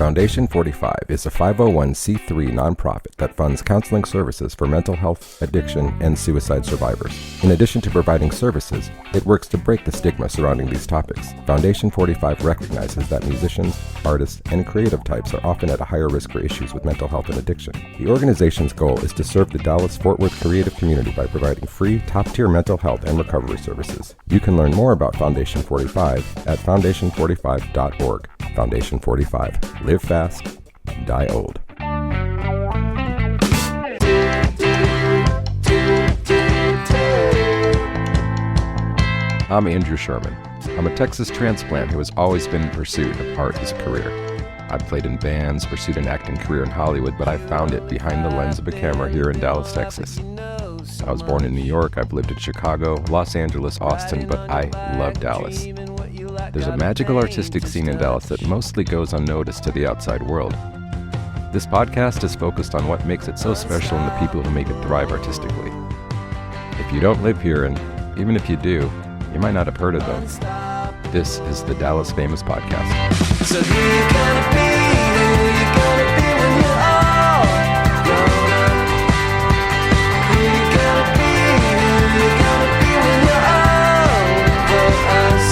Foundation 45 is a 501c3 nonprofit that funds counseling services for mental health, addiction, and suicide survivors. In addition to providing services, it works to break the stigma surrounding these topics. Foundation 45 recognizes that musicians, artists, and creative types are often at a higher risk for issues with mental health and addiction. The organization's goal is to serve the Dallas-Fort Worth creative community by providing free, top-tier mental health and recovery services. You can learn more about Foundation 45 at foundation45.org. Foundation 45. Live fast, die old. I'm Andrew Sherman. I'm a Texas transplant who has always been in pursuit of art as a career. I've played in bands, pursued an acting career in Hollywood, but I found it behind the lens of a camera here in Dallas, Texas. I was born in New York, I've lived in Chicago, Los Angeles, Austin, but I love Dallas. There's a magical artistic scene in Dallas that mostly goes unnoticed to the outside world. This podcast is focused on what makes it so special and the people who make it thrive artistically. If you don't live here, and even if you do, you might not have heard of them. This is the Dallas Famous Podcast. So who you gonna be? Who you gonna be when you're all grown up? Who you gonna be? Who you gonna be when you're all for us?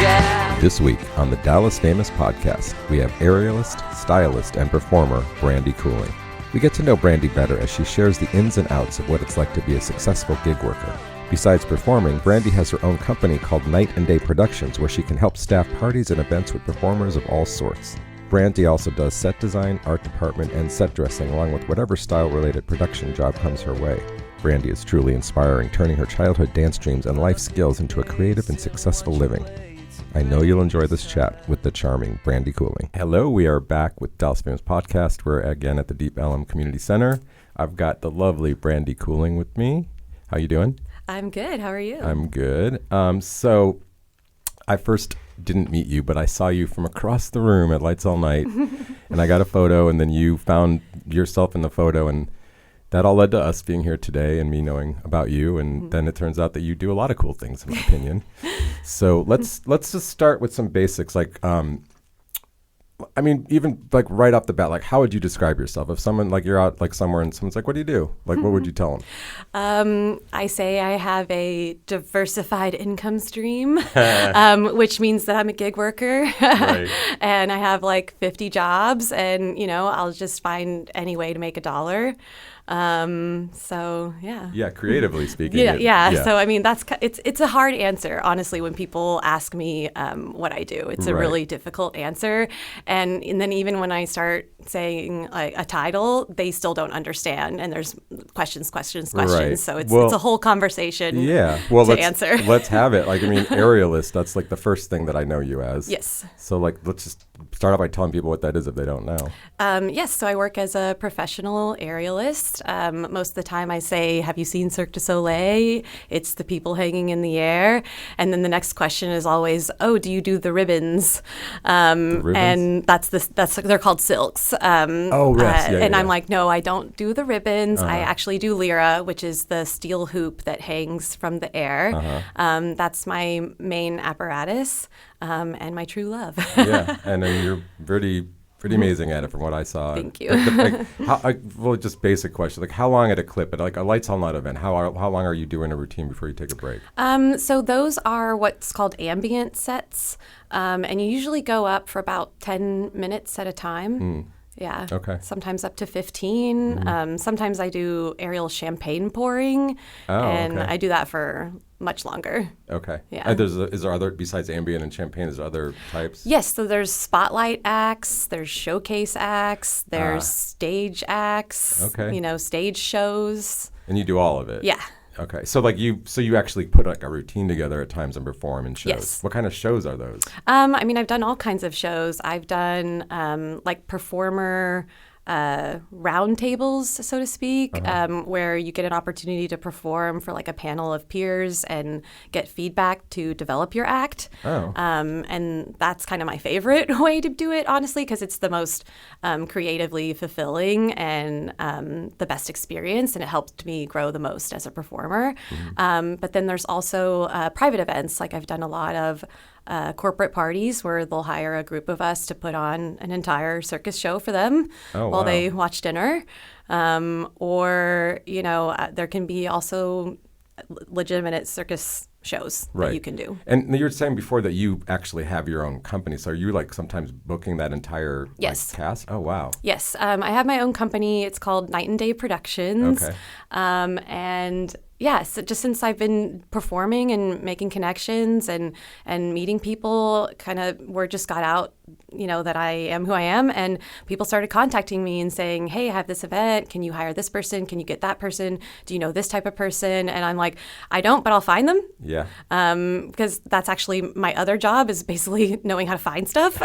Yeah. This week on the Dallas Famous Podcast, we have aerialist, stylist, and performer Brandi Cooling. We get to know Brandi better as she shares the ins and outs of what it's like to be a successful gig worker. Besides performing, Brandi has her own company called Night and Day Productions, where she can help staff parties and events with performers of all sorts. Brandi also does set design, art department, and set dressing, along with whatever style-related production job comes her way. Brandi is truly inspiring, turning her childhood dance dreams and life skills into a creative and successful living. I know you'll enjoy this chat with the charming Brandi Cooling. Hello, we are back with Dallas Famous Podcast. We're again at the Deep Ellum Community Center. I've got the lovely Brandi Cooling with me. How you doing? I'm good. How are you? I'm good. So I first didn't meet you, but I saw you from across the room at Lights All Night, and I got a photo, and then you found yourself in the photo, and that all led to us being here today and me knowing about you, and then it turns out that you do a lot of cool things, in my opinion. So let's just start with some basics, like I mean, even like right off the bat, like how would you describe yourself? If someone like you're out like somewhere and someone's like, what do you do? Like, what would you tell them? I say I have a diversified income stream, which means that I'm a gig worker Right. and I have like 50 jobs and, you know, I'll just find any way to make a dollar. So yeah. Yeah, creatively speaking. Yeah. So I mean, it's a hard answer, honestly, when people ask me what I do. It's a really difficult answer, and then even when I start saying like a title, they still don't understand, and there's questions. Right. So it's a whole conversation. Yeah. Well, to answer. Let's have it. Like, I mean, aerialist. That's like the first thing that I know you as. Yes. So like, let's just start off by telling people what that is if they don't know. Yes. So I work as a professional aerialist. Most of the time I say, have you seen Cirque du Soleil? It's the people hanging in the air. And then the next question is always, oh, do you do the ribbons? The ribbons? And that's they're called silks. And I'm like, no, I don't do the ribbons. I actually do lyra, which is the steel hoop that hangs from the air. That's my main apparatus and my true love. Yeah, and then you're pretty amazing at it from what I saw. Thank you. Just basic question. Like, how long at a clip at like a Lights All Night event? How long are you doing a routine before you take a break? So those are what's called ambient sets, and you usually go up for about 10 minutes at a time. Yeah. Okay. Sometimes up to 15. Sometimes I do aerial champagne pouring, I do that for much longer. Okay. Yeah. And is there other, besides ambient and champagne, is there other types? Yes. So there's spotlight acts, there's showcase acts, there's stage acts, stage shows. And you do all of it? Yeah. Okay. So like you actually put like a routine together at times and perform in shows. Yes. What kind of shows are those? I mean, I've done all kinds of shows. I've done like performer roundtables, so to speak, where you get an opportunity to perform for like a panel of peers and get feedback to develop your act. And that's kind of my favorite way to do it, honestly, because it's the most creatively fulfilling and the best experience, and it helped me grow the most as a performer. But then there's also private events. Like I've done a lot of corporate parties where they'll hire a group of us to put on an entire circus show for them while they watch dinner. Or, there can be also legitimate circus shows that you can do. And you were saying before that you actually have your own company. So are you like sometimes booking that entire cast? Oh, wow. Yes. I have my own company. It's called Night and Day Productions. Okay. And yes, just since I've been performing and making connections and meeting people, kind of word just got out, that I am who I am. And people started contacting me and saying, hey, I have this event. Can you hire this person? Can you get that person? Do you know this type of person? And I'm like, I don't, but I'll find them. Yeah. Because that's actually my other job is basically knowing how to find stuff.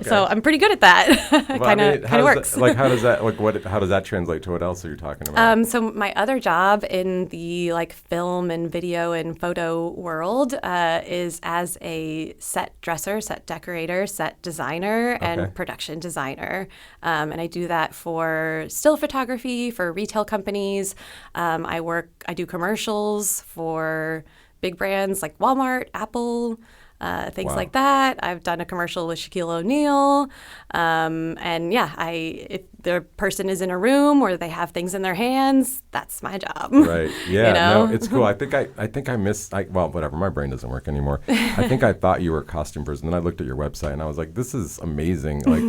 So I'm pretty good at that. Kind of works. How does that translate to what else are you talking about? So my other job in the film and video and photo world is as a set dresser, set decorator, set designer, and production designer. And I do that for still photography, for retail companies. I do commercials for big brands like Walmart, Apple, things like that. I've done a commercial with Shaquille O'Neal. If the person is in a room or they have things in their hands, that's my job. Right. Yeah. No, it's cool. I think I missed, whatever. My brain doesn't work anymore. I think I thought you were a costume person. Then I looked at your website and I was like, this is amazing. Like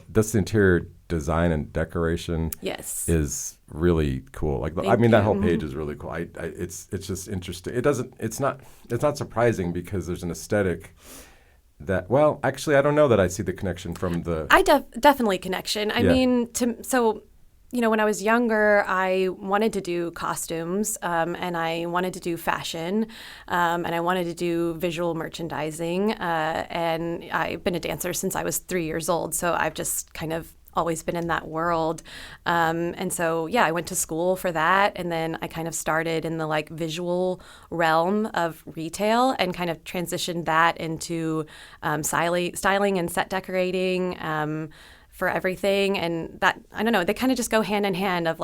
this interior design and decoration is really cool. That whole page is really cool. It's just interesting. It's not surprising because there's an aesthetic that, well, actually I don't know that I see the connection from the definitely connection. I mean, when I was younger, I wanted to do costumes, and I wanted to do fashion, and I wanted to do visual merchandising, and I've been a dancer since I was 3 years old, so I've just kind of always been in that world. And so, I went to school for that. And then I kind of started in the visual realm of retail and kind of transitioned that into styling and set decorating, for everything. And that, I don't know, they kind of just go hand in hand of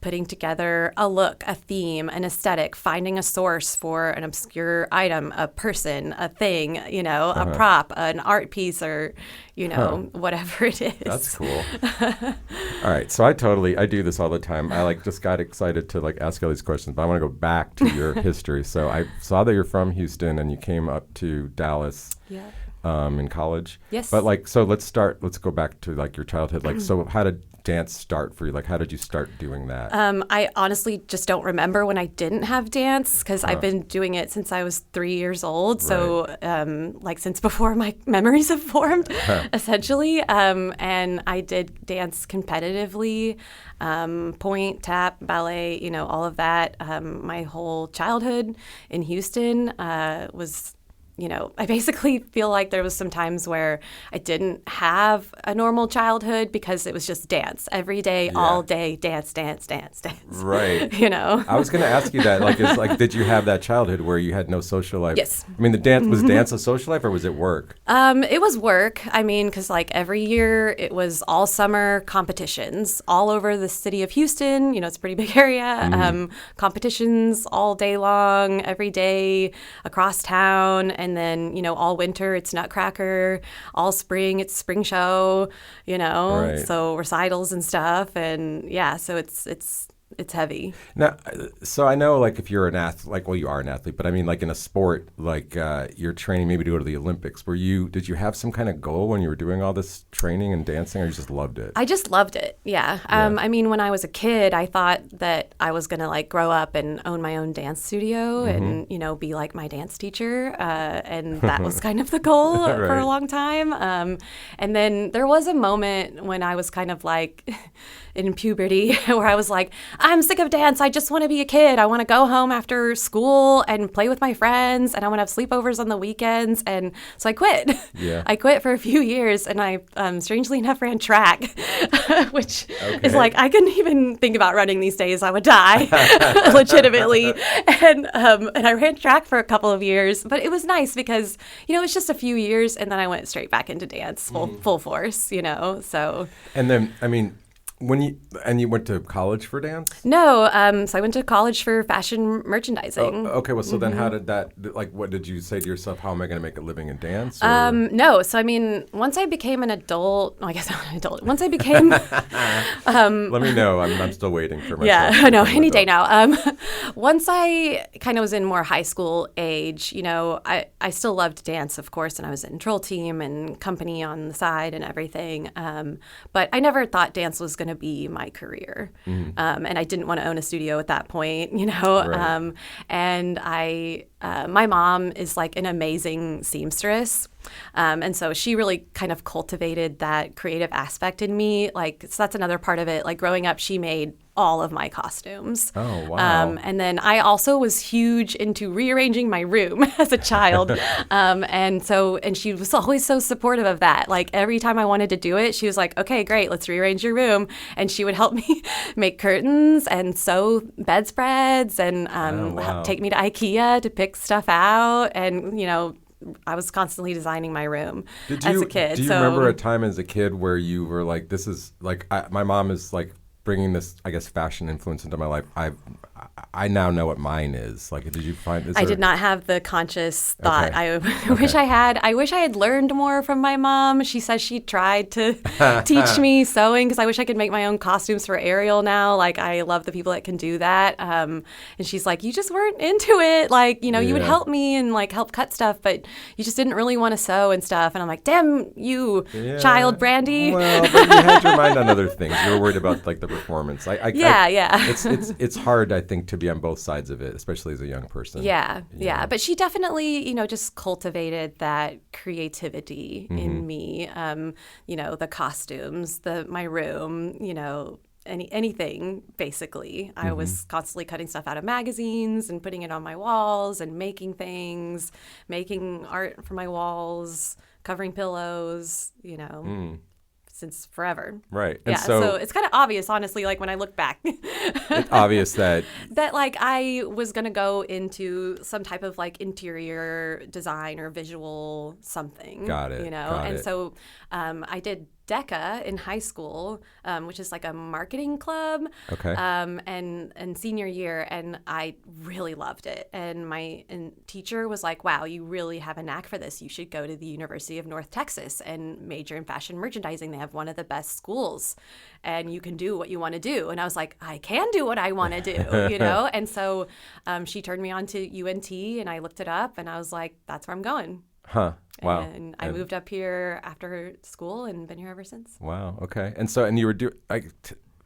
putting together a look, a theme, an aesthetic, finding a source for an obscure item, a person, a thing, a prop, an art piece, or, whatever it is. That's cool. All right. So I do this all the time. I just got excited to ask all these questions, but I want to go back to your history. So I saw that you're from Houston and you came up to Dallas. Yeah. In college. Yes. But so let's go back to your childhood. So how did dance start for you? How did you start doing that? I honestly just don't remember when I didn't have dance because I've been doing it since I was 3 years old. So since before my memories have formed, essentially. And I did dance competitively, point, tap, ballet, all of that. My whole childhood in Houston was I basically feel like there was some times where I didn't have a normal childhood because it was just dance every day, all day, dance. Right. I was going to ask you that. Did you have that childhood where you had no social life? Yes. I mean, was dance a social life or was it work? It was work. I mean, because every year it was all summer competitions all over the city of Houston. It's a pretty big area. Competitions all day long, every day across town. And then, all winter, it's Nutcracker. All spring, it's spring show, so recitals and stuff. And so it's heavy. Now, so I know if you're an athlete, you are an athlete, but I mean in a sport, you're training maybe to go to the Olympics. Did you have some kind of goal when you were doing all this training and dancing, or you just loved it? I just loved it. Yeah. I mean, when I was a kid, I thought that I was going to grow up and own my own dance studio and, be like my dance teacher. And that was kind of the goal for a long time. And then there was a moment when I was kind of in puberty where I was like, I'm sick of dance. I just want to be a kid. I want to go home after school and play with my friends, and I want to have sleepovers on the weekends. And so I quit. Yeah. I quit for a few years, and I strangely enough ran track, which is I couldn't even think about running these days. I would die legitimately. And I ran track for a couple of years, but it was nice because, it was just a few years, and then I went straight back into dance full force, so. And then, I mean, you went to college for dance? No, so I went to college for fashion merchandising. Okay, well, so then how did that, like, what did you say to yourself, how am I going to make a living in dance? Or? No, so I mean, once I became an adult, I guess not an adult, once I became... Let me know, I'm still waiting for myself. Yeah, I know, any day now. Once I kind of was in more high school age, I still loved dance, of course, and I was in troll team and company on the side and everything. But I never thought dance was going to be my career. And I didn't want to own a studio at that point, Right. And my mom is like an amazing seamstress. And so she really kind of cultivated that creative aspect in me. Like, so that's another part of it. Like growing up, she made all of my costumes. Oh, wow. And then I also was huge into rearranging my room as a child. And she was always so supportive of that. Like every time I wanted to do it, she was like, okay, great, let's rearrange your room. And she would help me make curtains and sew bedspreads and take me to IKEA to pick stuff out. And, I was constantly designing my room as a kid. Do you remember a time as a kid where you were like, this is like, my mom is like bringing this, I guess, fashion influence into my life. I now know what mine is. Like, did you find? I did not have the conscious thought. Okay. I wish I had. I wish I had learned more from my mom. She says she tried to teach me sewing because I wish I could make my own costumes for Ariel now. Like, I love the people that can do that. And she's like, you just weren't into it. Like, you would help me and like help cut stuff, but you just didn't really want to sew and stuff. And I'm like, damn you, child Brandi. Well, but you had your mind on other things. You were worried about like the performance. It's hard, I think, to be on both sides of it, especially as a young person. Yeah. But she definitely, just cultivated that creativity in me. The costumes, my room, anything basically. I was constantly cutting stuff out of magazines and putting it on my walls and making things, making art for my walls, covering pillows, since forever. Right. And so it's kind of obvious, honestly, like when I look back. It's obvious that like I was going to go into some type of like interior design or visual something. Got it. So I did DECA in high school, which is like a marketing club. Okay. And senior year, and I really loved it. And my teacher was like, wow, you really have a knack for this. You should go to the University of North Texas and major in fashion merchandising. They have one of the best schools, and you can do what you want to do. And I was like, I can do what I want to do, And so she turned me on to UNT, and I looked it up, and I was like, that's where I'm going. Huh. Wow. And I moved up here after school and been here ever since. Wow. Okay. And you were doing,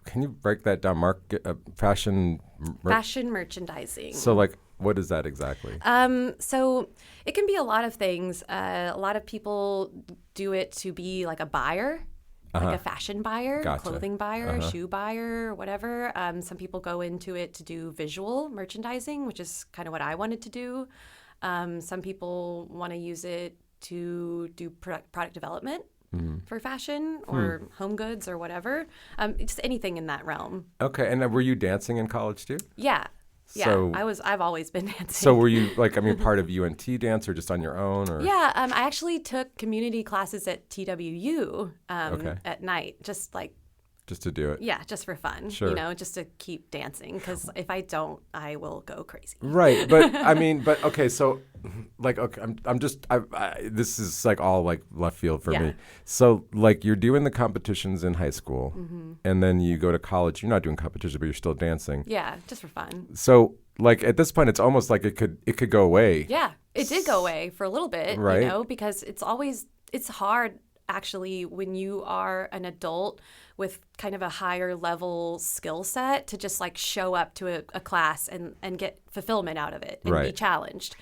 can you break that down? Fashion merchandising. So like, what is that exactly? So it can be a lot of things. A lot of people do it to be like a buyer. Like a fashion buyer, Gotcha. Clothing buyer, shoe buyer, whatever. Some people go into it to do visual merchandising, which is kind of what I wanted to do. Some people want to use it to do product development for fashion or home goods or whatever. Just anything in that realm. Okay. And were you dancing in college too? Yeah. Yeah, So, I've always been dancing. So were you part of UNT dance or just on your own? Or? Yeah, I actually took community classes at TWU at night, just to do it. Yeah, just for fun. Sure. Just to keep dancing, because if I don't, I will go crazy. Right, but okay, so like, okay, this is like all like left field for me. So like you're doing the competitions in high school, and then you go to college. You're not doing competition, but you're still dancing. Yeah, just for fun. So like at this point, it's almost like it could go away. Yeah, it did go away for a little bit, right? Because it's hard actually when you are an adult with kind of a higher level skill set to just like show up to a class and get fulfillment out of it and be challenged.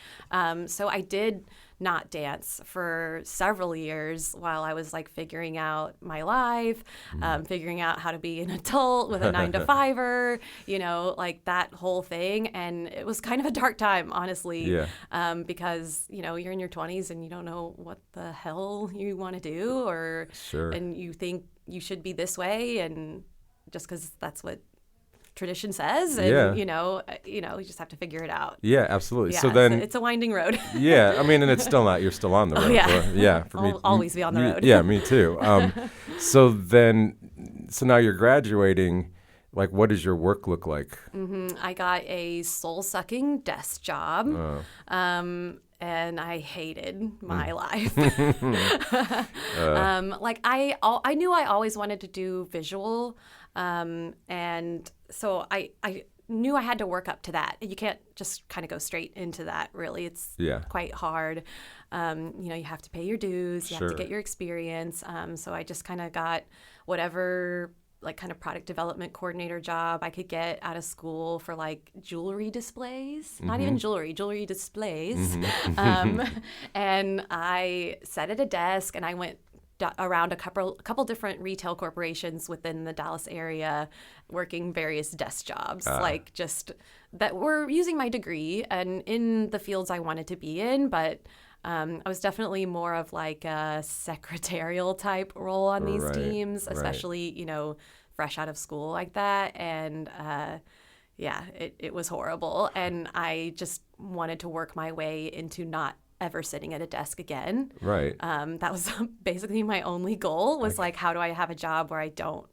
So I did not dance for several years while I was like figuring out my life, figuring out how to be an adult with a 9-to-5er, like that whole thing. And it was kind of a dark time, honestly, because, you're in your 20s and you don't know what the hell you want to do and you think you should be this way, and just because that's what tradition says, and you just have to figure it out. Yeah, absolutely. Yeah, so then it's a winding road. Yeah, I mean, and it's still not. You're still on the road. Oh, yeah. Yeah, for me, I'll always be on the road. Yeah, me too. So so now you're graduating. Like, what does your work look like? I got a soul-sucking desk job, and I hated my life. Like I knew I always wanted to do visual, and so I knew I had to work up to that. You can't just kind of go straight into that. Really, it's quite hard. You have to pay your dues. You have to get your experience. So I just kind of got whatever like kind of product development coordinator job I could get out of school for like jewelry displays, not even jewelry displays. And I sat at a desk and I went around a couple different retail corporations within the Dallas area working various desk jobs, like just that were using my degree and in the fields I wanted to be in, but I was definitely more of like a secretarial type role on these teams, especially, fresh out of school like that. And it was horrible. And I just wanted to work my way into not ever sitting at a desk again. Right. That was basically my only goal was like, how do I have a job where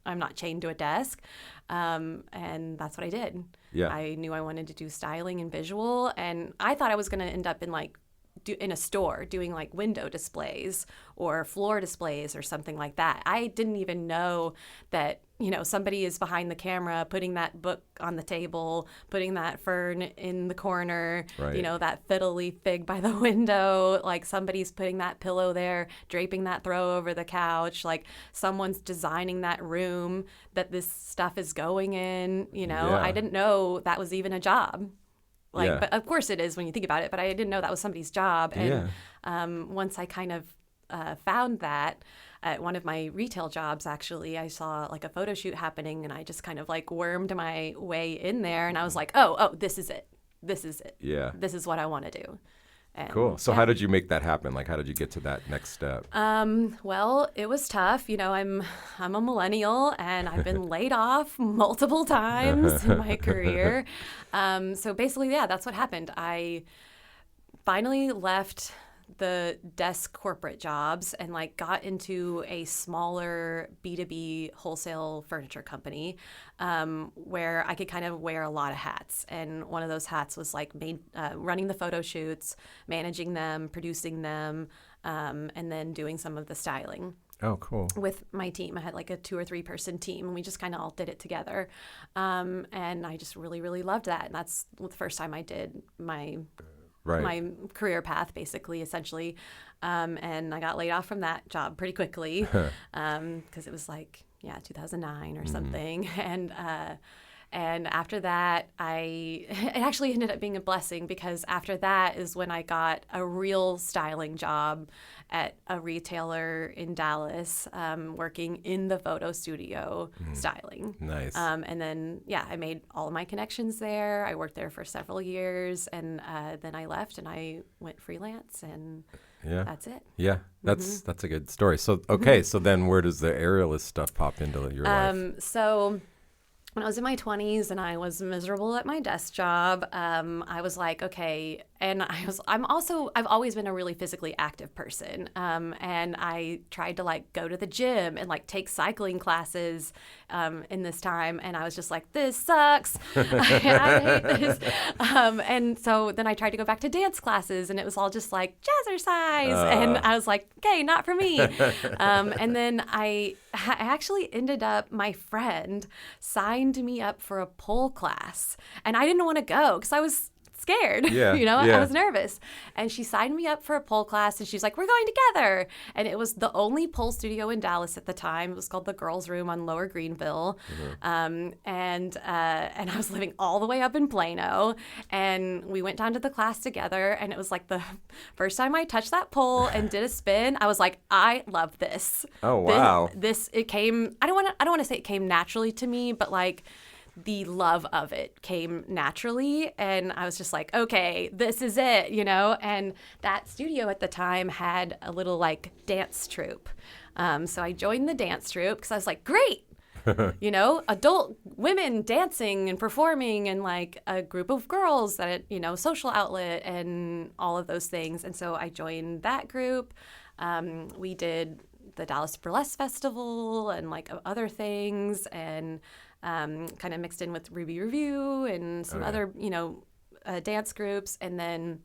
I'm not chained to a desk? And that's what I did. Yeah. I knew I wanted to do styling and visual. And I thought I was going to end up in like, in a store doing like window displays or floor displays or something like that. I didn't even know that, somebody is behind the camera putting that book on the table, putting that fern in the corner, that fiddle leaf fig by the window, like somebody's putting that pillow there, draping that throw over the couch, like someone's designing that room that this stuff is going in, I didn't know that was even a job. But of course it is when you think about it, but I didn't know that was somebody's job. And once I kind of found that at one of my retail jobs, actually, I saw like a photo shoot happening and I just kind of like wormed my way in there and I was like, oh, this is it. This is it. Yeah. This is what I want to do. And, cool. So how did you make that happen? Like, how did you get to that next step? Well, it was tough. I'm a millennial and I've been laid off multiple times in my career. So basically, that's what happened. I finally left the desk corporate jobs and like got into a smaller B2B wholesale furniture company where I could kind of wear a lot of hats. And one of those hats was like running the photo shoots, managing them, producing them, and then doing some of the styling. Oh, cool. With my team. I had like a 2 or 3 person team and we just kind of all did it together. And I just really, really loved that. And that's the first time I did my career path, basically, essentially. And I got laid off from that job pretty quickly because it was like, 2009 or something. And after that, it actually ended up being a blessing because after that is when I got a real styling job at a retailer in Dallas, working in the photo studio styling. Nice. And then, I made all of my connections there. I worked there for several years, and then I left and I went freelance, and that's it. Yeah, that's a good story. So, okay, so then where does the Aerialist stuff pop into your life? So when I was in my 20s and I was miserable at my desk job, I was like, okay. And I've always been a really physically active person. And I tried to like go to the gym and like take cycling classes in this time. And I was just like, this sucks. I hate this. And so then I tried to go back to dance classes and it was all just like jazzercise. And I was like, okay, not for me. And then I actually ended up, my friend signed me up for a pole class. And I didn't want to go because I was scared. I was nervous. And she signed me up for a pole class and she's like, we're going together. And it was the only pole studio in Dallas at the time. It was called the Girls Room on Lower Greenville. And I was living all the way up in Plano. And we went down to the class together. And it was like the first time I touched that pole and did a spin, I was like, I love this. Oh, wow. It came, I don't want to say it came naturally to me, but like, the love of it came naturally. And I was just like, okay, this is it, and that studio at the time had a little like dance troupe. So I joined the dance troupe because I was like, great, adult women dancing and performing and like a group of girls that, social outlet and all of those things. And so I joined that group. We did the Dallas Burlesque Festival and like other things, and kind of mixed in with Ruby Review and some other, dance groups. And then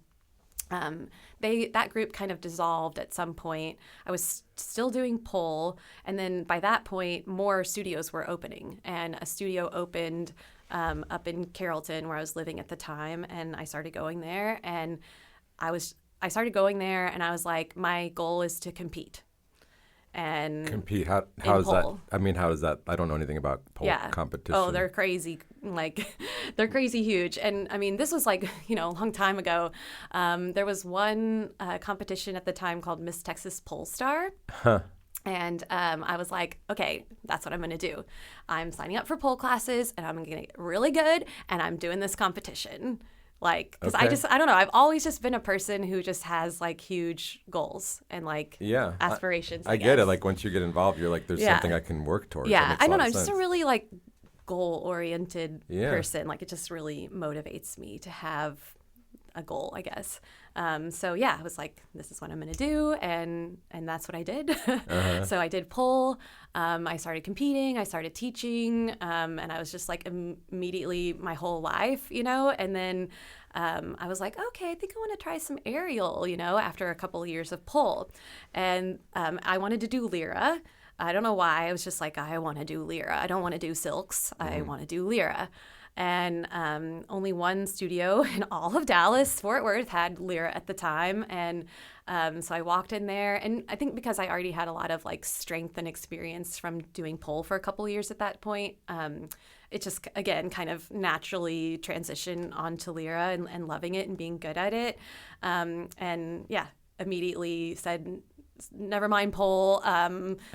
that group kind of dissolved at some point. I was still doing pole, and then by that point, more studios were opening, and a studio opened up in Carrollton where I was living at the time, and I started going there, and I started going there, and I was like, my goal is to compete. And compete? How is that? pole. I mean, how is that? I don't know anything about pole competition. Oh, they're crazy. Like, they're crazy huge. And I mean, this was like, a long time ago. There was one competition at the time called Miss Texas Pole Star. Huh. And I was like, okay, that's what I'm going to do. I'm signing up for pole classes, and I'm going to get really good, and I'm doing this competition. Like, because I don't know. I've always just been a person who just has like huge goals and like aspirations. I get it. Like once you get involved, you're like, there's something I can work towards. Yeah, I don't know. I'm sense. just a really like goal-oriented person. Like it just really motivates me to have a goal, I guess. So I was like, this is what I'm going to do, and that's what I did. So I did pole. I started competing. I started teaching, and I was just like immediately my whole life, And then I was like, okay, I think I want to try some aerial, after a couple of years of pole, and I wanted to do lyra. I don't know why. I was just like, I want to do lyra. I don't want to do silks. I want to do lyra. And only one studio in all of Dallas, Fort Worth, had lyra at the time. And so I walked in there. And I think because I already had a lot of like strength and experience from doing pole for a couple of years at that point, it just, again, kind of naturally transitioned onto lyra and loving it and being good at it. Immediately said, never mind pole,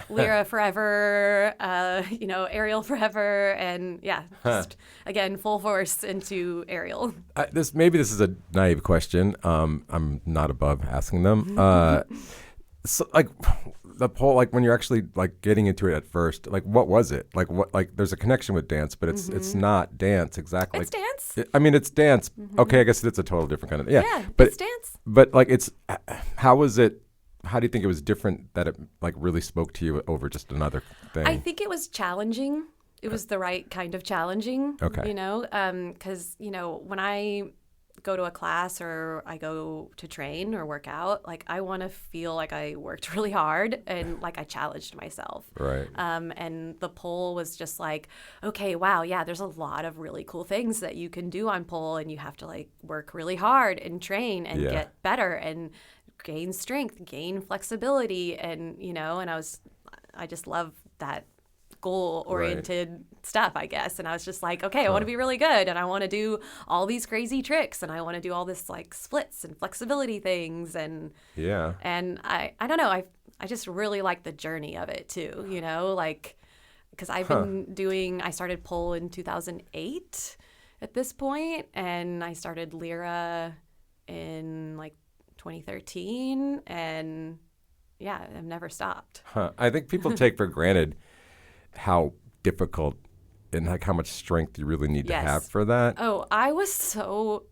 lyra forever, aerial forever, and just again full force into aerial. This is a naive question. I'm not above asking them. So like the pole, like when you're actually like getting into it at first, like what was it? Like what? Like there's a connection with dance, but it's not dance exactly. It's dance. It's dance. Okay, I guess it's a total different kind of Yeah, but it's dance. But like how was it? How do you think it was different that it like really spoke to you over just another thing? I think it was challenging. It was the right kind of challenging. Okay. Because, when I go to a class or I go to train or work out, like I want to feel like I worked really hard and like I challenged myself. Right. And the pole was just like, okay, wow, yeah, there's a lot of really cool things that you can do on pole, and you have to like work really hard and train and get better and gain strength, gain flexibility, and and I just love that goal-oriented stuff, I guess. And I was just like, okay, I want to be really good, and I want to do all these crazy tricks, and I want to do all this like splits and flexibility things, and I don't know, I just really like the journey of it too, like because I've been I started pole in 2008 at this point, and I started lyra in like 2013, and I've never stopped. I think people take for granted how difficult and like how much strength you really need to have for that. Oh, I was so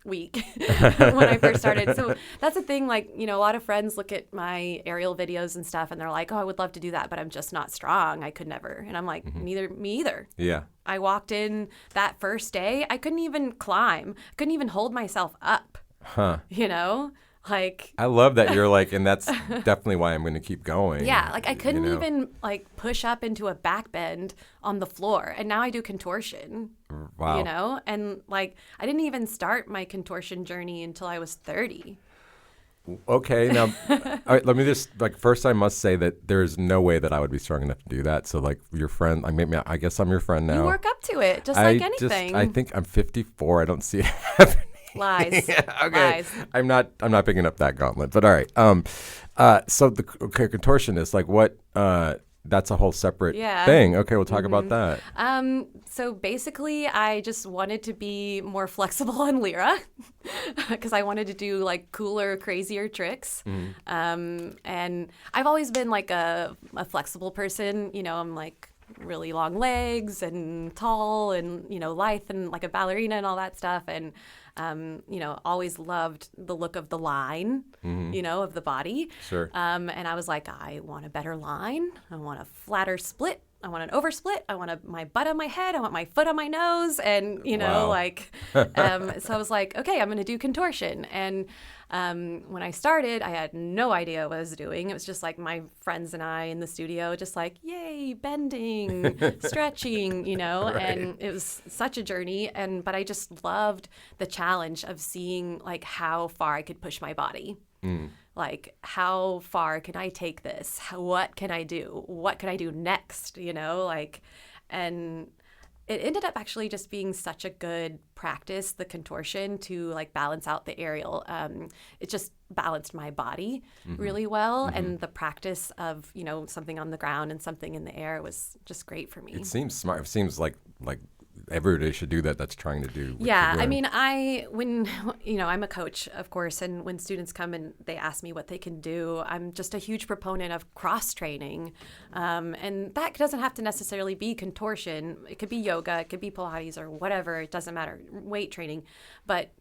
weak when I first started. So that's the thing, like, a lot of friends look at my aerial videos and stuff, and they're like, oh, I would love to do that, but I'm just not strong. I could never. And I'm like, me either. Yeah. I walked in that first day, I couldn't even climb. I couldn't even hold myself up. Like, I love that you're like, and that's definitely why I'm going to keep going. Yeah, like I couldn't even like push up into a back bend on the floor, and now I do contortion. Wow. And like I didn't even start my contortion journey until I was 30. Okay, now, all right, let me just first I must say that there's no way that I would be strong enough to do that. So like your friend, I guess I'm your friend now. You work up to it, just like anything. I think I'm 54. I don't see it happening. Lies. Okay. Lies. I'm not picking up that gauntlet, but all right. So the contortionist, like what? That's a whole separate thing. Okay, we'll talk about that. So basically, I just wanted to be more flexible on lyra because I wanted to do like cooler, crazier tricks. And I've always been like a flexible person. I'm like really long legs and tall and, lithe and like a ballerina and all that stuff. And, always loved the look of the line, of the body. Sure. And I was like, I want a better line. I want a flatter split. I want an oversplit. I want my butt on my head. I want my foot on my nose. And, Wow. so I was like, okay, I'm going to do contortion. And when I started, I had no idea what I was doing. It was just like my friends and I in the studio, just like, yay, bending, stretching, Right. and it was such a journey. But I just loved the challenge of seeing like how far I could push my body. Like, how far can I take this? What can I do? What can I do next? And it ended up actually just being such a good practice, the contortion, to like balance out the aerial. It just balanced my body really well. And the practice of, something on the ground and something in the air was just great for me. It seems smart. It seems like everybody should do that. That's trying to do. What Yeah, you're I doing. mean, I'm a coach, of course, and when students come and they ask me what they can do, I'm just a huge proponent of cross training, and that doesn't have to necessarily be contortion. It could be yoga, it could be Pilates, or whatever. It doesn't matter. Weight training, but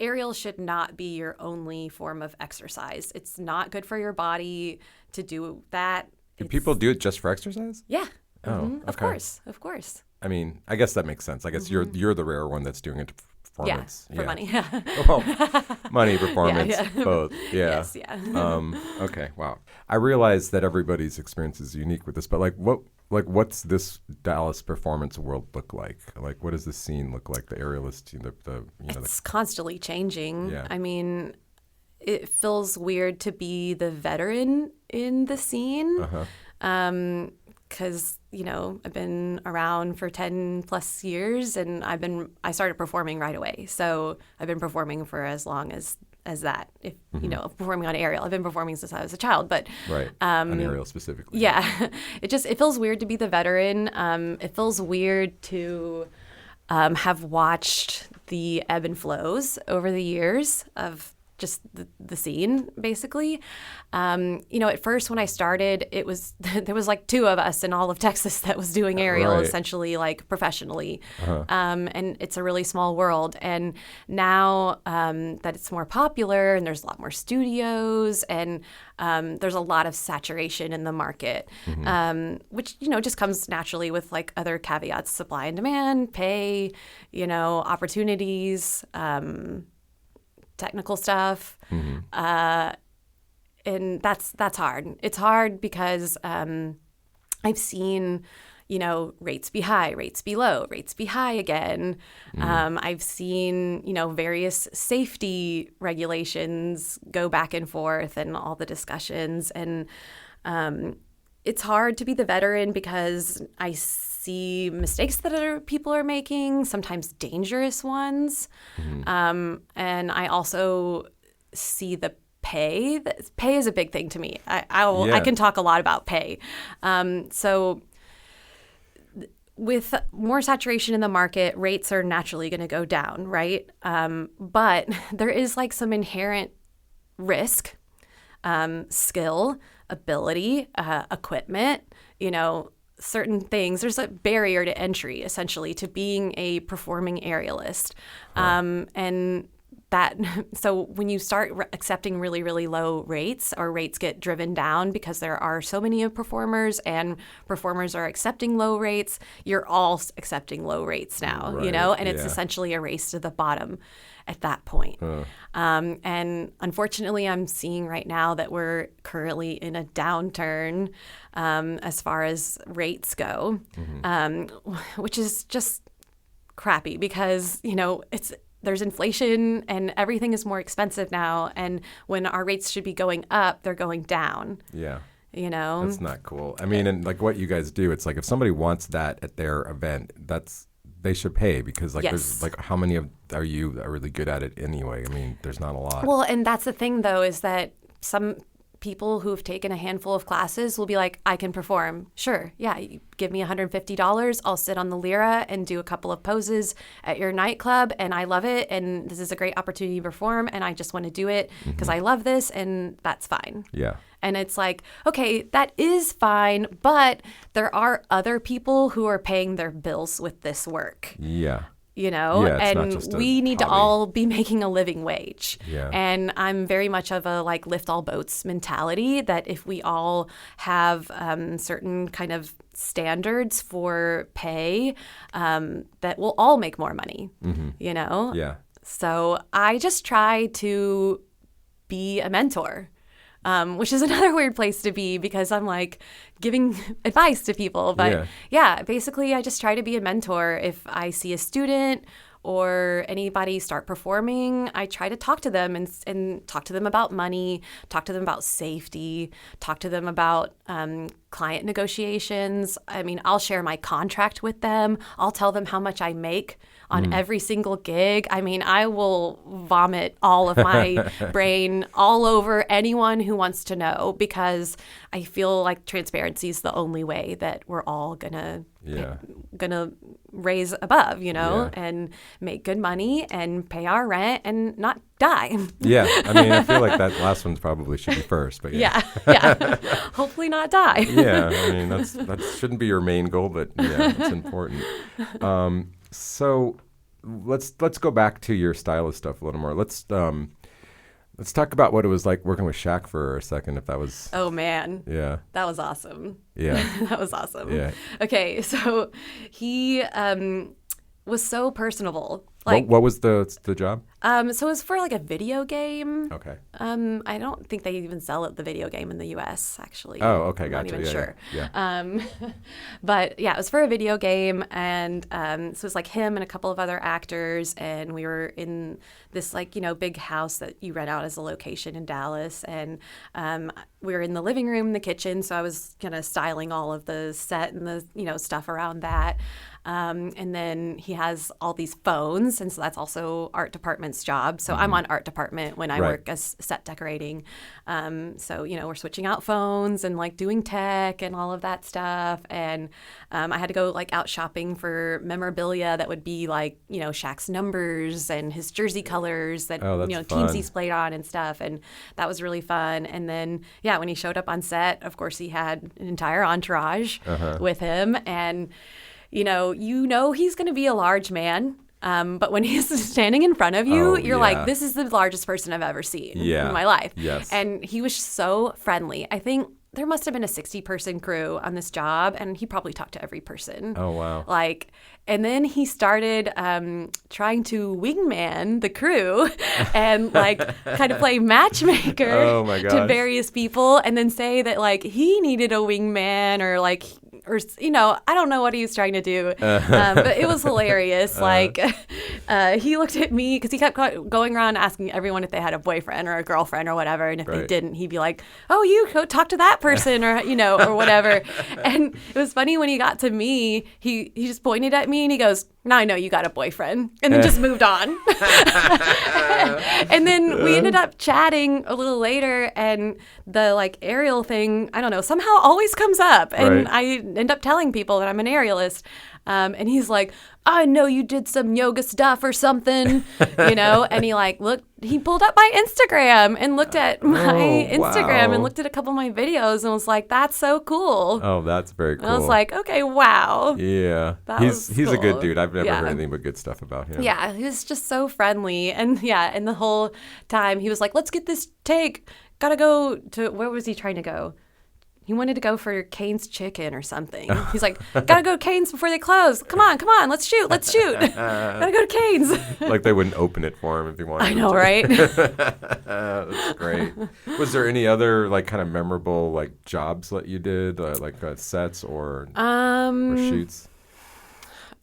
aerial should not be your only form of exercise. It's not good for your body to do that. Do people do it just for exercise? Yeah. Oh, Of okay. course. I mean, I guess that makes sense. I guess you're the rare one that's doing it for Yeah, performance. for money. Well, money, performance, Yeah. both. Yeah. Yes, yeah. Okay. Wow. I realize that everybody's experience is unique with this, but what's this Dallas performance world look like? Like, what does the scene look like? The Aerialist, It's constantly changing. Yeah. I mean, it feels weird to be the veteran in the scene. Because, I've been around for 10 plus years and I started performing right away. So I've been performing for as long as that, if, performing on aerial. I've been performing since I was a child, but right. On aerial specifically. yeah, it feels weird to be the veteran. It feels weird to have watched the ebb and flows over the years of just the scene, basically. At first when I started, there was like 2 of us in all of Texas that was doing aerial, Right. essentially, like professionally. And it's a really small world. And now that it's more popular and there's a lot more studios and there's a lot of saturation in the market, which, just comes naturally with like other caveats: supply and demand, pay, opportunities, technical stuff, and that's hard. It's hard because I've seen, rates be high, rates be low, rates be high again. I've seen, various safety regulations go back and forth and all the discussions, and it's hard to be the veteran because I see mistakes that other people are making, sometimes dangerous ones. And I also see the pay. Pay is a big thing to me. I can talk a lot about pay. So with more saturation in the market, rates are naturally going to go down, right? But there is like some inherent risk, skill, ability, equipment, certain things. There's a barrier to entry, essentially, to being a performing aerialist. And so when you start accepting really, really low rates, or rates get driven down because there are so many performers and performers are accepting low rates, you're all accepting low rates now, Right, and it's yeah. essentially a race to the bottom at that point. And unfortunately, I'm seeing right now that we're currently in a downturn as far as rates go, which is just crappy because, there's inflation and everything is more expensive now. And when our rates should be going up, they're going down. Yeah. That's not cool. I mean, and like what you guys do, it's like if somebody wants that at their event, they should pay because like Yes. there's like how many are you that are really good at it anyway? I mean, there's not a lot. Well, and that's the thing though, is that some people who've taken a handful of classes will be like, I can perform. Sure. Yeah. You give me $150. I'll sit on the lyra and do a couple of poses at your nightclub. And I love it. And this is a great opportunity to perform. And I just want to do it because I love this. And that's fine. Yeah. And it's like, okay, that is fine. But there are other people who are paying their bills with this work. Yeah. You know, it's not and just a we need to hobby. all be making a living wage. Yeah. And I'm very much of a like lift all boats mentality that if we all have certain kind of standards for pay, that we'll all make more money, you know? Yeah. So I just try to be a mentor. Which is another weird place to be because I'm like giving advice to people. But yeah, basically I just try to be a mentor. If I see a student or anybody start performing, I try to talk to them and talk to them about money, talk to them about safety, talk to them about client negotiations. I mean, I'll share my contract with them. I'll tell them how much I make on every single gig. I mean, I will vomit all of my brain all over anyone who wants to know because I feel like transparency is the only way that we're all gonna raise above, you know, and make good money and pay our rent and not die. Yeah. I mean, I feel like that last one probably should be first, but yeah. Hopefully not die. Yeah. I mean, that shouldn't be your main goal, but yeah, it's important. So let's go back to your stylist stuff a little more. Let's talk about what it was like working with Shaq for a second, if that was... Oh, man. Yeah. That was awesome. Yeah. That was awesome. Yeah. Okay, so he was so personable. Like, what was the job? So it was for like a video game. Okay. I don't think they even sell the video game in the U.S. actually. Oh, okay, I'm gotcha. not even sure. Yeah. But yeah, it was for a video game, and so it was like him and a couple of other actors, and we were in this like big house that you rent out as a location in Dallas, and we were in the living room, the kitchen, so I was kind of styling all of the set and the stuff around that. And then he has all these phones, and so that's also art department's job. So I'm on art department when I work as set decorating. So we're switching out phones and like doing tech and all of that stuff. And I had to go like out shopping for memorabilia that would be like Shaq's numbers and his jersey colors that teams he's played on and stuff. And that was really fun. And then when he showed up on set, of course he had an entire entourage with him, and he's going to be a large man. But when he's standing in front of you, you're like, this is the largest person I've ever seen in my life. Yes. And he was so friendly. I think there must have been a 60-person crew on this job, and he probably talked to every person. Oh, wow. And then he started trying to wingman the crew and kind of play matchmaker to various people, and then say that he needed a wingman or I don't know what he was trying to do, but it was hilarious. He looked at me because he kept going around asking everyone if they had a boyfriend or a girlfriend or whatever, and if they didn't, he'd be like, "Oh, you go talk to that person," or or whatever. And it was funny when he got to me, he just pointed at me and he goes, "Now I know you got a boyfriend," and then just moved on. And then we ended up chatting a little later, and the aerial thing, I don't know, somehow always comes up, and I end up telling people that I'm an aerialist. And he's like, "I know you did some yoga stuff or something," and he pulled up my Instagram and looked at my Instagram and looked at a couple of my videos and was like, "That's so cool." Oh, that's very cool. And I was like, okay, wow. Yeah. He's cool. a good dude. I've never heard anything but good stuff about him. Yeah, he was just so friendly. And and the whole time he was like, "Let's get this take. Gotta go to," where was he trying to go? He wanted to go for Cane's Chicken or something. He's like, "Gotta go to Cane's before they close. Come on, let's shoot. Gotta go to Cane's." Like they wouldn't open it for him if he wanted. I know, right? That's great. Was there any other kind of memorable jobs that you did, sets or shoots?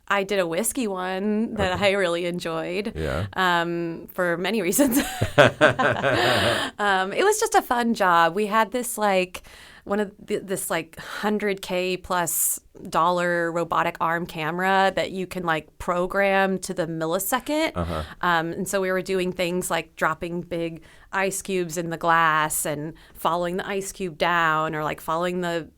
I did a whiskey one that I really enjoyed. Yeah. For many reasons. It was just a fun job. We had this one of this like $100K plus robotic arm camera that you can like program to the millisecond. And so we were doing things like dropping big ice cubes in the glass and following the ice cube down, or like following the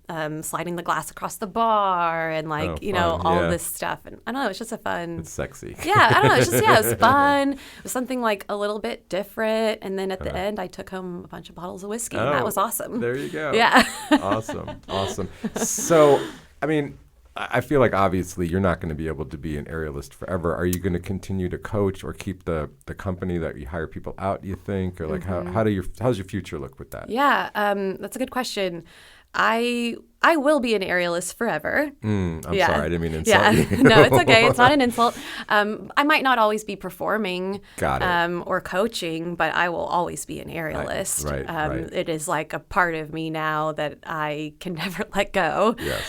sliding the glass across the bar, and like all this stuff. And I don't know, it's just a fun. It's sexy. Yeah, I don't know. It's just it was fun. It was something like a little bit different. And then at the end, I took home a bunch of bottles of whiskey, and that was awesome. There you go. Yeah. Awesome. So, I mean, I feel like obviously you're not going to be able to be an aerialist forever. Are you going to continue to coach or keep the company that you hire people out, do you think? Or like how's your future look with that? Yeah, that's a good question. I will be an aerialist forever. I'm sorry, I didn't mean to insult you. No, it's okay. It's not an insult. I might not always be performing or coaching, but I will always be an aerialist. Right. It is like a part of me now that I can never let go. Yes.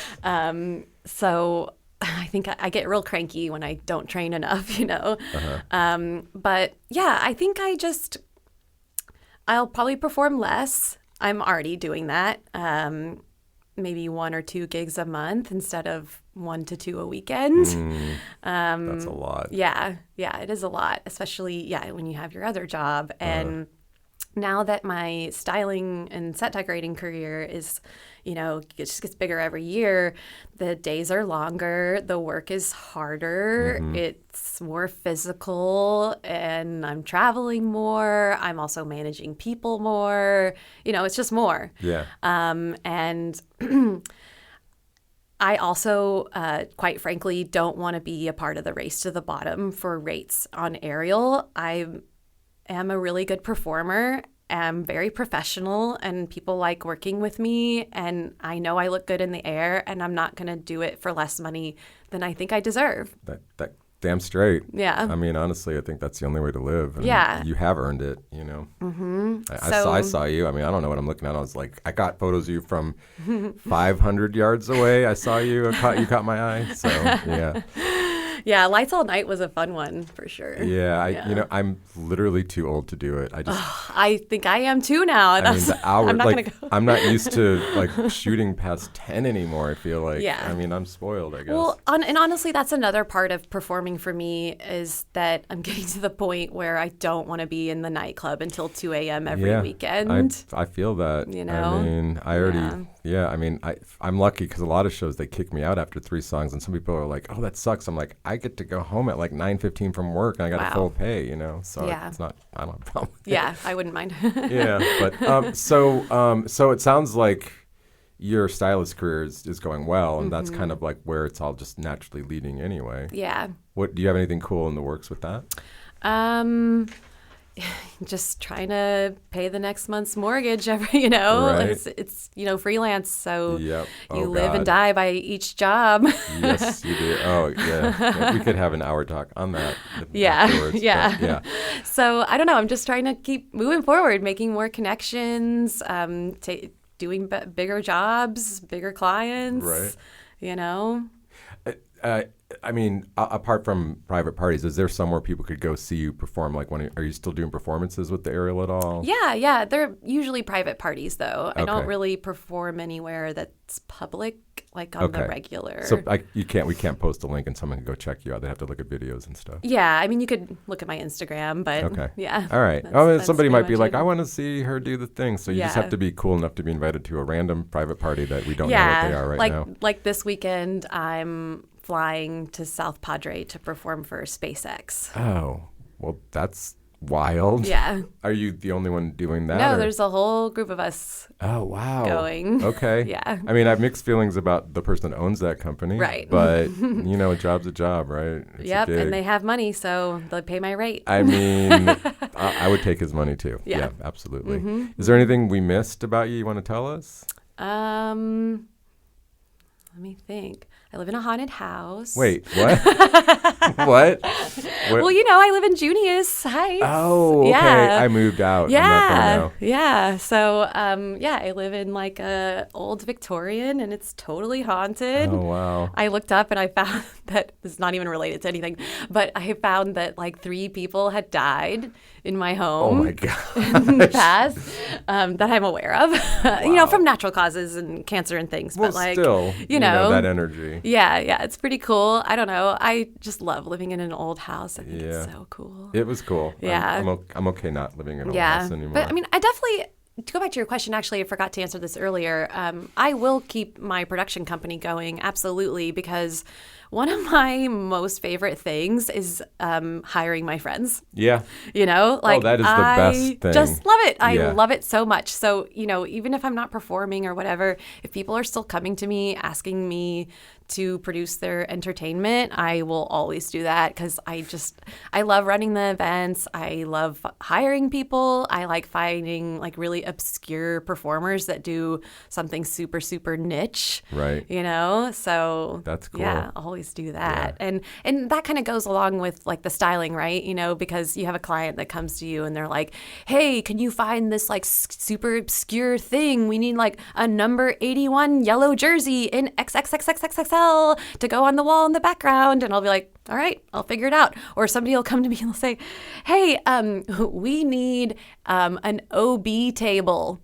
So I think I get real cranky when I don't train enough, But yeah, I think I'll probably perform less. I'm already doing that. Maybe 1 or 2 gigs a month instead of 1 to 2 a weekend. That's a lot. Yeah, it is a lot, especially when you have your other job. And now that my styling and set decorating career is, it just gets bigger every year, the days are longer, the work is harder, it's more physical, and I'm traveling more. I'm also managing people more. It's just more. Yeah. And I also, quite frankly, don't want to be a part of the race to the bottom for rates on aerial. I am a really good performer. I'm very professional, and people like working with me, and I know I look good in the air, and I'm not going to do it for less money than I think I deserve. That damn straight. Yeah. I mean, honestly, I think that's the only way to live. And yeah. You have earned it, I saw you. I mean, I don't know what I'm looking at. I was like, I got photos of you from 500 yards away. I saw you. You caught my eye. So, yeah. Yeah, Lights All Night was a fun one for sure. Yeah, I'm literally too old to do it. I think I am too now. I mean, the hour, I'm not gonna go. I'm not used to like shooting past 10 anymore. I feel like. Yeah. I mean, I'm spoiled, I guess. Well, and honestly, that's another part of performing for me, is that I'm getting to the point where I don't want to be in the nightclub until 2 a.m. every weekend. I feel that. I mean, I already. Yeah, I mean, I'm lucky because a lot of shows, they kick me out after 3 songs, and some people are like, "Oh, that sucks." I'm like, I get to go home at like 9:15 from work, and I got a full pay, So it's not. I don't have a problem with it. I wouldn't mind. But so it sounds like your stylist career is going well, and that's kind of like where it's all just naturally leading anyway. Yeah. What do you have anything cool in the works with that? Just trying to pay the next month's mortgage Right. It's freelance, so you live and die by each job. Yes, you do. Oh, yeah. We could have an hour talk on that. Yeah. So I don't know. I'm just trying to keep moving forward, making more connections, doing bigger jobs, bigger clients. Right. I mean, apart from private parties, is there somewhere people could go see you perform? Like, are you still doing performances with the aerial at all? Yeah. They're usually private parties, though. I don't really perform anywhere that's public, like on the regular. So we can't post a link and someone can go check you out. They have to look at videos and stuff. Yeah, I mean, you could look at my Instagram, but yeah. All right. Somebody might be like, I want to see her do the thing. So you just have to be cool enough to be invited to a random private party that we don't know what they are now. Like this weekend, I'm flying to South Padre to perform for SpaceX. Oh, well, that's wild. Yeah. Are you the only one doing that? No, there's a whole group of us. Oh, wow. Going. Okay. Yeah. I mean, I have mixed feelings about the person that owns that company. Right. But, a job's a job, right? Yep, and they have money, so they'll pay my rate. I mean, I would take his money too. Yeah, absolutely. Is there anything we missed about you want to tell us? Let me think. I live in a haunted house. Wait, what? What? Where- Well, I live in Junius Heights. Oh, okay. Yeah. I moved out. Yeah. I'm not gonna know. Yeah. So, I live in like a old Victorian, and it's totally haunted. Oh, wow. I looked up and I found that this is not even related to anything, but I found that like 3 people had died in my home. Oh, my God. In the past, that I'm aware of, from natural causes and cancer and things. Well, but like, still, that energy. Yeah, it's pretty cool. I don't know. I just love living in an old house. I think it's so cool. It was cool. Yeah. I'm okay not living in an old house anymore. But I mean, I definitely, to go back to your question, actually, I forgot to answer this earlier. I will keep my production company going, absolutely, because one of my most favorite things is hiring my friends. Yeah. That is the best thing. I just love it. I Yeah. love it so much. So, even if I'm not performing or whatever, if people are still coming to me, asking me to produce their entertainment, I will always do that because I love running the events. I love hiring people. I like finding like really obscure performers that do something super, super niche. Right. So that's cool. Yeah, always do that. Yeah. And that kind of goes along with like the styling, right? Because you have a client that comes to you and they're like, hey, can you find this like super obscure thing? We need like a number 81 yellow jersey in XXXXXXL to go on the wall in the background. And I'll be like, all right, I'll figure it out. Or somebody will come to me and they'll say, hey, we need an OB table,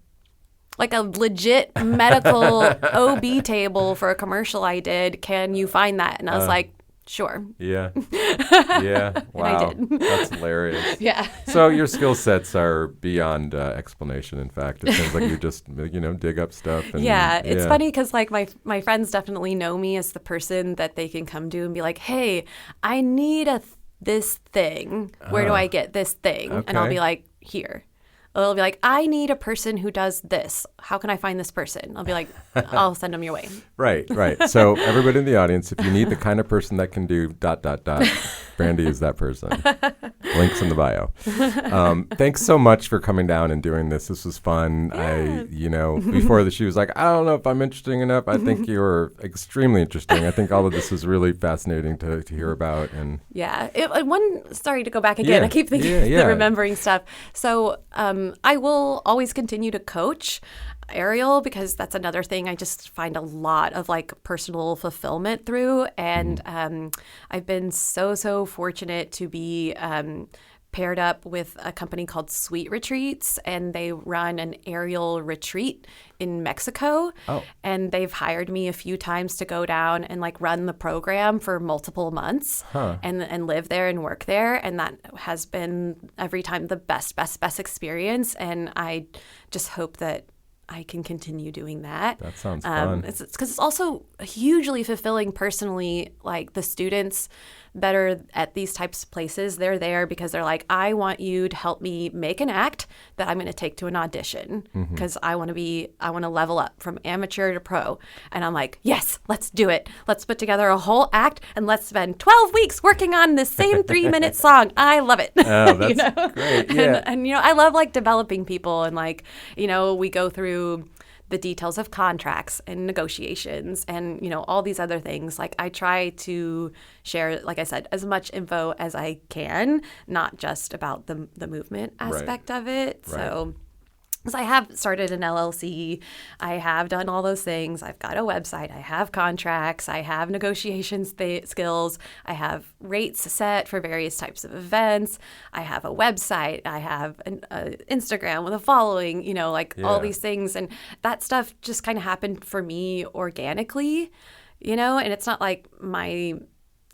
like a legit medical OB table for a commercial I did. Can you find that? And I was like, sure. Yeah. Yeah. Wow. I did. That's hilarious. Yeah. So your skill sets are beyond explanation. In fact, it seems like you just, dig up stuff. And, it's funny because like my friends definitely know me as the person that they can come to and be like, hey, I need this thing. Where do I get this thing? Okay. And I'll be like, here. They'll be like, I need a person who does this. How can I find this person? I'll be like, I'll send them your way. Right. So everybody in the audience, if you need the kind of person that can do ... Brandi is that person. Links in the bio. Thanks so much for coming down and doing this. This was fun. Yeah. Before she was like, I don't know if I'm interesting enough. I think you're extremely interesting. I think all of this is really fascinating to hear about. And yeah. Sorry to go back again. I keep thinking the remembering stuff. So I will always continue to coach aerial because that's another thing I just find a lot of like personal fulfillment through. And I've been so fortunate to be paired up with a company called Sweet Retreats, and they run an aerial retreat in Mexico. Oh. And they've hired me a few times to go down and like run the program for multiple months and live there and work there. And that has been every time the best experience. And I just hope that I can continue doing that. That sounds fun. It's because it's also hugely fulfilling personally. Like the students that are at these types of places, they're there because they're like, I want you to help me make an act that I'm going to take to an audition because I want to level up from amateur to pro. And I'm like, yes, let's do it. Let's put together a whole act and let's spend 12 weeks working on this same 3-minute song. I love it. Oh, that's great. Yeah. And I love like developing people and like, we go through the details of contracts and negotiations and, all these other things. Like I try to share, like I said, as much info as I can, not just about the movement aspect of it. Right. So I have started an LLC. I have done all those things. I've got a website. I have contracts. I have negotiation skills. I have rates set for various types of events. I have a website. I have an Instagram with a following, all these things. And that stuff just kind of happened for me organically, and it's not like my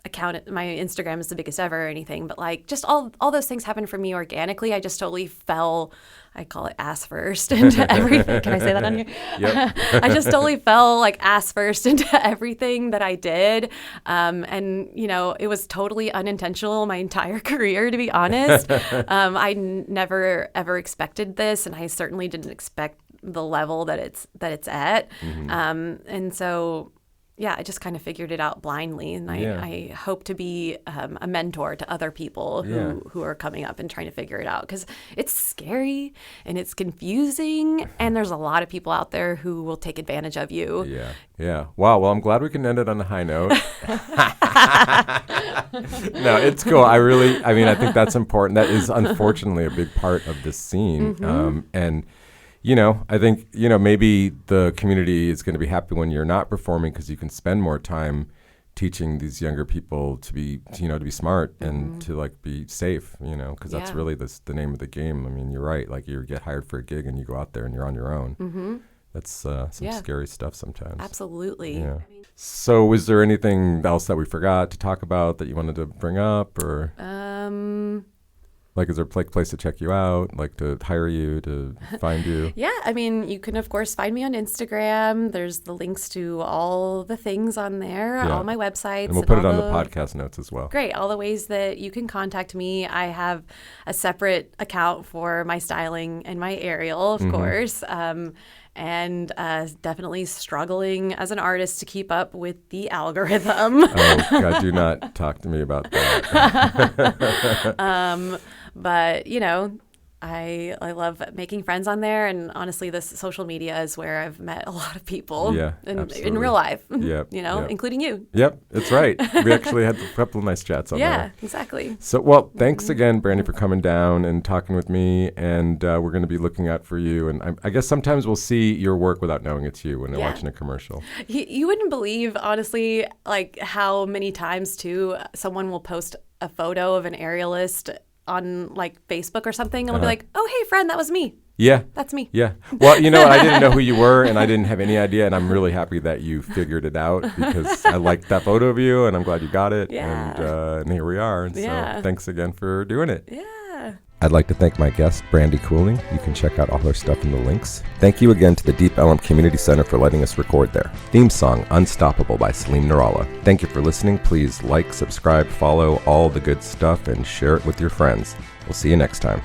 Instagram is the biggest ever or anything, but like just all those things happened for me organically. I just totally fell, I call it ass first into everything. Can I say that on here? Yep. I just totally fell like ass first into everything that I did. And, it was totally unintentional my entire career, to be honest. I never, ever expected this. And I certainly didn't expect the level that it's at. And so, I just kind of figured it out blindly. And I hope to be a mentor to other people who are coming up and trying to figure it out, because it's scary and it's confusing. And there's a lot of people out there who will take advantage of you. Yeah. Wow. Well, I'm glad we can end it on a high note. No, it's cool. I think that's important. That is unfortunately a big part of this scene. And I think, maybe the community is going to be happy when you're not performing, because you can spend more time teaching these younger people to be smart and to like be safe, because that's really the name of the game. I mean, you're right. Like, you get hired for a gig and you go out there and you're on your own. That's some scary stuff sometimes. Absolutely. Yeah. So was there anything else that we forgot to talk about that you wanted to bring up, or? Like, is there a place to check you out, like to hire you, to find you? Yeah, I mean, you can, of course, find me on Instagram. There's the links to all the things on there, all my websites. And we'll put it on the podcast notes as well. Great. All the ways that you can contact me. I have a separate account for my styling and my aerial, of course. And definitely struggling as an artist to keep up with the algorithm. Oh, God, do not talk to me about that. But, I love making friends on there. And honestly, this social media is where I've met a lot of people in real life, including you. Yep, that's right. We actually had a couple of nice chats on there. Yeah, exactly. So, well, thanks again, Brandi, for coming down and talking with me. And we're going to be looking out for you. And I guess sometimes we'll see your work without knowing it's you when they're watching a commercial. You wouldn't believe, honestly, like how many times, too, someone will post a photo of an aerialist on like Facebook or something, and we'll be like, oh, hey, friend, that was me. Yeah. That's me. Yeah. Well, I didn't know who you were, and I didn't have any idea, and I'm really happy that you figured it out, because I liked that photo of you, and I'm glad you got it. Yeah. And here we are. And so thanks again for doing it. Yeah. I'd like to thank my guest, Brandi Cooling. You can check out all her stuff in the links. Thank you again to the Deep Ellum Community Center for letting us record there. Theme song, Unstoppable by Salim Nuralla. Thank you for listening. Please like, subscribe, follow, all the good stuff, and share it with your friends. We'll see you next time.